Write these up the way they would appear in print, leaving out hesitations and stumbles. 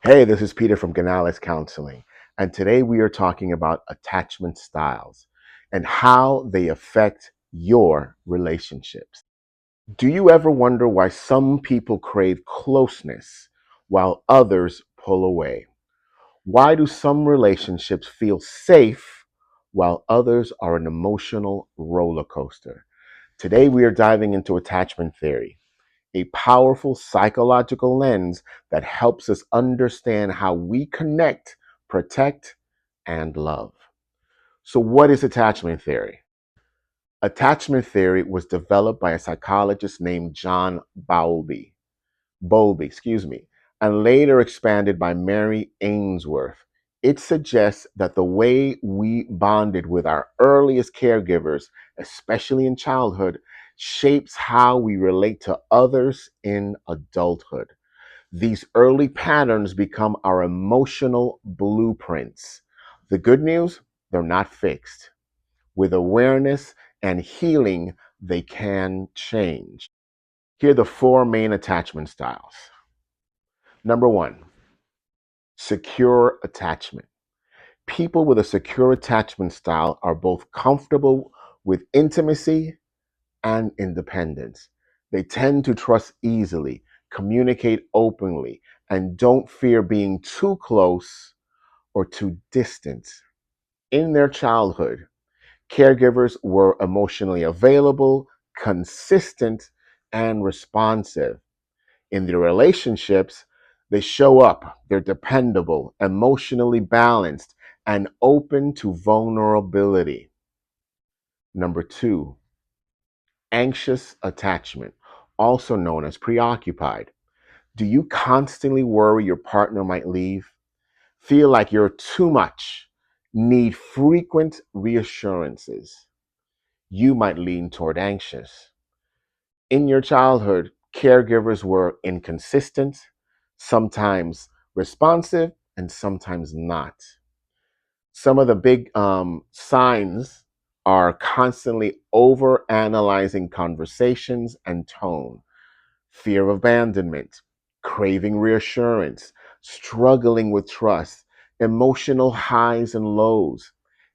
Hey, this is Peter from Canales Counseling, and today we are talking about attachment styles and how they affect your relationships. Do you ever wonder why some people crave closeness while others pull away? Why do some relationships feel safe while others are an emotional roller coaster? Today we are diving into attachment theory, a powerful psychological lens that helps us understand how we connect, protect, and love. So, what is attachment theory? Attachment theory was developed by a psychologist named John Bowlby, and later expanded by Mary Ainsworth. It suggests that the way we bonded with our earliest caregivers, especially in childhood, shapes how we relate to others in adulthood. These early patterns become our emotional blueprints. The good news, they're not fixed. With awareness and healing, they can change. Here are the four main attachment styles. Number one, secure attachment. People with a secure attachment style are both comfortable with intimacy and independence. They tend to trust easily, communicate openly, and don't fear being too close or too distant. In their childhood, caregivers were emotionally available, consistent, and responsive. In their relationships, they show up, they're dependable, emotionally balanced, and open to vulnerability. Number two, anxious attachment, also known as preoccupied. Do you constantly worry your partner might leave? Feel like you're too much? Need frequent reassurances? You might lean toward anxious. In your childhood, caregivers were inconsistent, sometimes responsive, and sometimes not. Some of the big signs are constantly over analyzing conversations and tone, fear of abandonment, craving reassurance, struggling with trust, emotional highs and lows.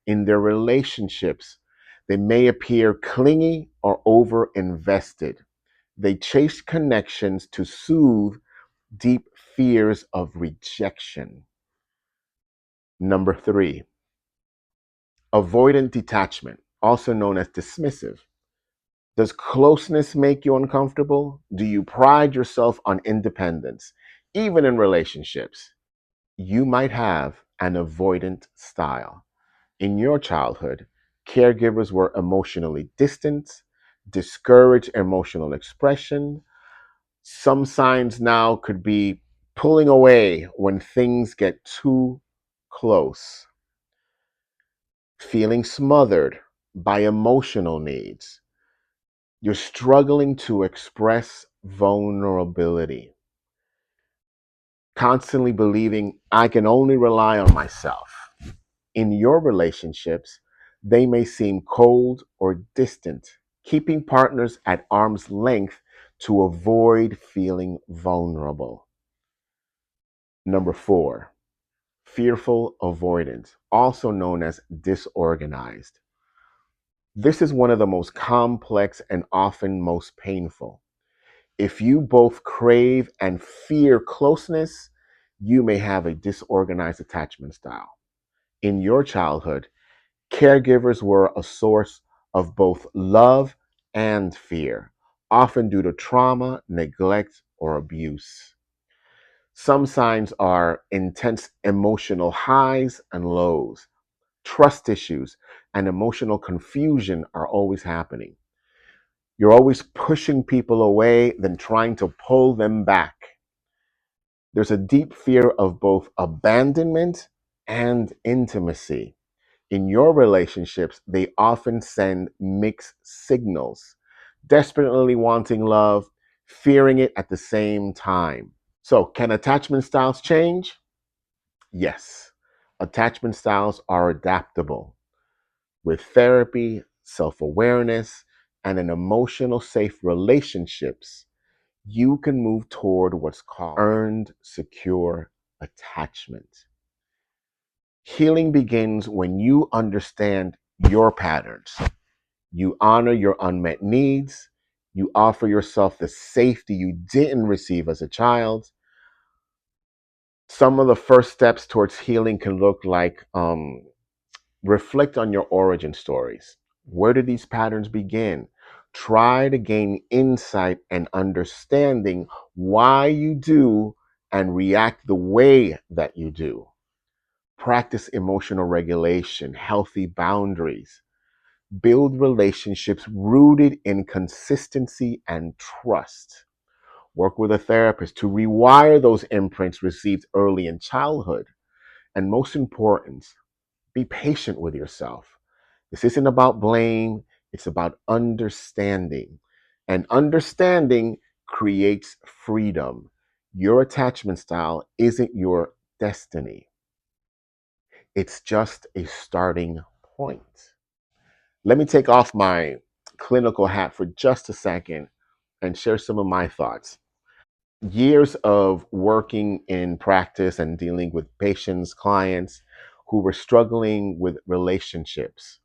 In their relationships, they may appear clingy or over invested. They chase connections to soothe deep fears of rejection. Number three, avoidant detachment, also known as dismissive. Does closeness make you uncomfortable? Do you pride yourself on independence, even in relationships? You might have an avoidant style. In your childhood, caregivers were emotionally distant, discouraged emotional expression. Some signs now could be pulling away when things get too close, feeling smothered by emotional needs. You're struggling to express vulnerability, constantly believing I can only rely on myself. In your relationships, they may seem cold or distant, keeping partners at arm's length to avoid feeling vulnerable. Number four, fearful avoidance, also known as disorganized. This is one of the most complex and often most painful. If you both crave and fear closeness, you may have a disorganized attachment style. In your childhood, caregivers were a source of both love and fear, often due to trauma, neglect, or abuse. Some signs are intense emotional highs and lows. Trust issues and emotional confusion are always happening. You're always pushing people away, then trying to pull them back. There's a deep fear of both abandonment and intimacy. In your relationships, they often send mixed signals, desperately wanting love, fearing it at the same time. So, can attachment styles change? Yes. Attachment styles are adaptable. With therapy, self awareness, and an emotional safe relationships, you can move toward what's called earned secure attachment. Healing begins when you understand your patterns. You honor your unmet needs. You offer yourself the safety you didn't receive as a child. Some of the first steps towards healing can look like reflect on your origin stories. Where did these patterns begin? Try to gain insight and understanding why you do and react the way that you do. Practice emotional regulation, healthy boundaries. Build relationships rooted in consistency and trust. Work with a therapist to rewire those imprints received early in childhood. And most important, be patient with yourself. This isn't about blame, it's about understanding. And understanding creates freedom. Your attachment style isn't your destiny, it's just a starting point. Let me take off my clinical hat for just a second and share some of my thoughts. Years of working in practice and dealing with patients, clients who were struggling with relationships.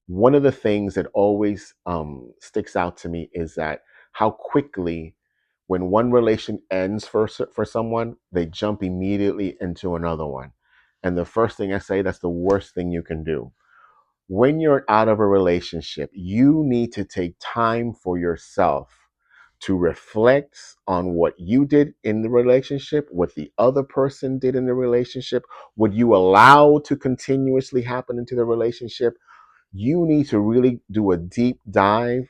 One of the things that always sticks out to me is that how quickly, when one relation ends for someone, they jump immediately into another one. And the first thing I say, that's the worst thing you can do. When you're out of a relationship, you need to take time for yourself to reflect on what you did in the relationship, what the other person did in the relationship, what you allow to continuously happen into the relationship. You need to really do a deep dive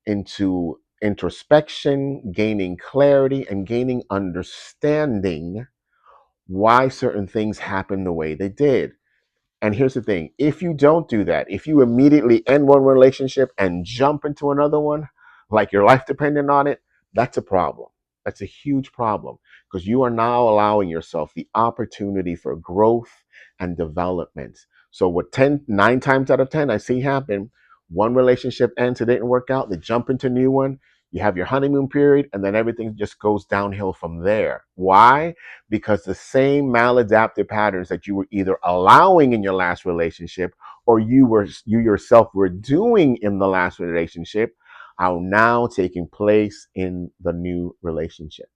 into introspection, gaining clarity, and gaining understanding why certain things happened the way they did. And here's the thing, if you don't do that, if you immediately end one relationship and jump into another one, like your life depended on it, that's a problem. That's a huge problem because you are now allowing yourself the opportunity for growth and development. So, what 9 times out of 10 I see happen, one relationship ends, it didn't work out, they jump into a new one, you have your honeymoon period, and then everything just goes downhill from there. Why? Because the same maladaptive patterns that you were either allowing in your last relationship or you yourself were doing in the last relationship are now taking place in the new relationship.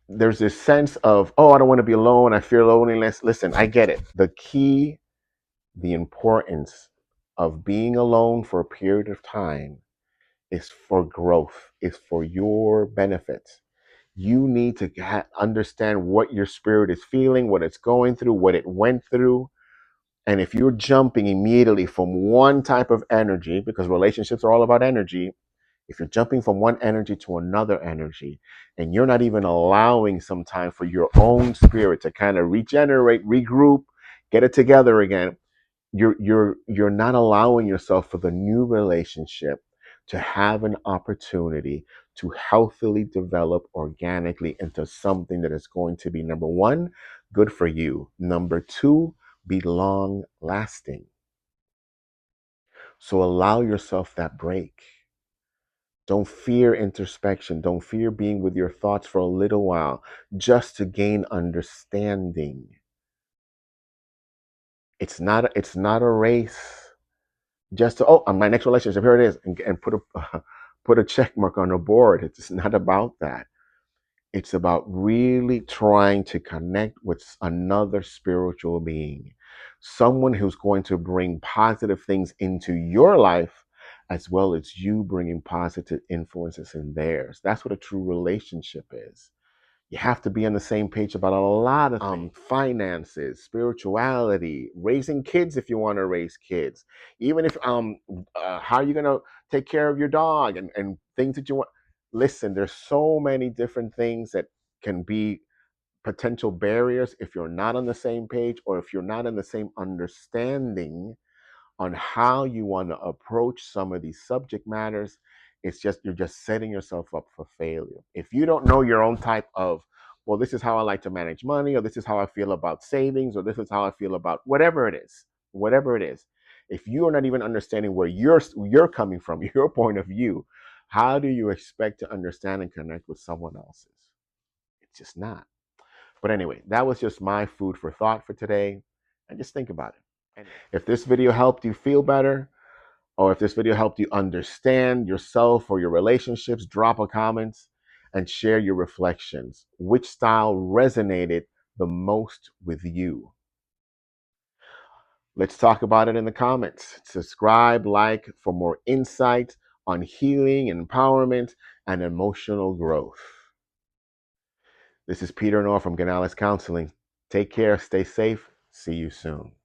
There's this sense of, oh, I don't want to be alone, I fear loneliness. Listen, I get it. The key, the importance of being alone for a period of time is for growth, is for your benefit. You need to understand what your spirit is feeling, what it's going through, what it went through. And if you're jumping immediately from one type of energy, because relationships are all about energy, if you're jumping from one energy to another energy, and you're not even allowing some time for your own spirit to kind of regenerate, regroup, get it together again, you're not allowing yourself for the new relationship to have an opportunity to healthily develop organically into something that is going to be, number one, good for you, number two, be long lasting. So allow yourself that break. Don't fear introspection. Don't fear being with your thoughts for a little while just to gain understanding. It's not a race. Just to, oh, on my next relationship, here it is, and put a put a check mark on the board. It's not about that. It's about really trying to connect with another spiritual being, someone who's going to bring positive things into your life, as well as you bringing positive influences in theirs. That's what a true relationship is. You have to be on the same page about a lot of things. Finances, spirituality, raising kids if you want to raise kids. Even if how are you gonna take care of your dog and things that you want. Listen, there's so many different things that can be potential barriers if you're not on the same page or if you're not in the same understanding on how you want to approach some of these subject matters. It's just you're just setting yourself up for failure if you don't know your own type of, well, this is how I like to manage money, or this is how I feel about savings, or this is how I feel about whatever it is. Whatever it is, if you are not even understanding where you're coming from, your point of view, how do you expect to understand and connect with someone else's? It's just not. But anyway, that was just my food for thought for today. And just think about it. If this video helped you feel better, or if this video helped you understand yourself or your relationships, drop a comment and share your reflections. Which style resonated the most with you? Let's talk about it in the comments. Subscribe, like for more insight on healing, empowerment, and emotional growth. This is Peter North from Canales Counseling. Take care, stay safe. See you soon.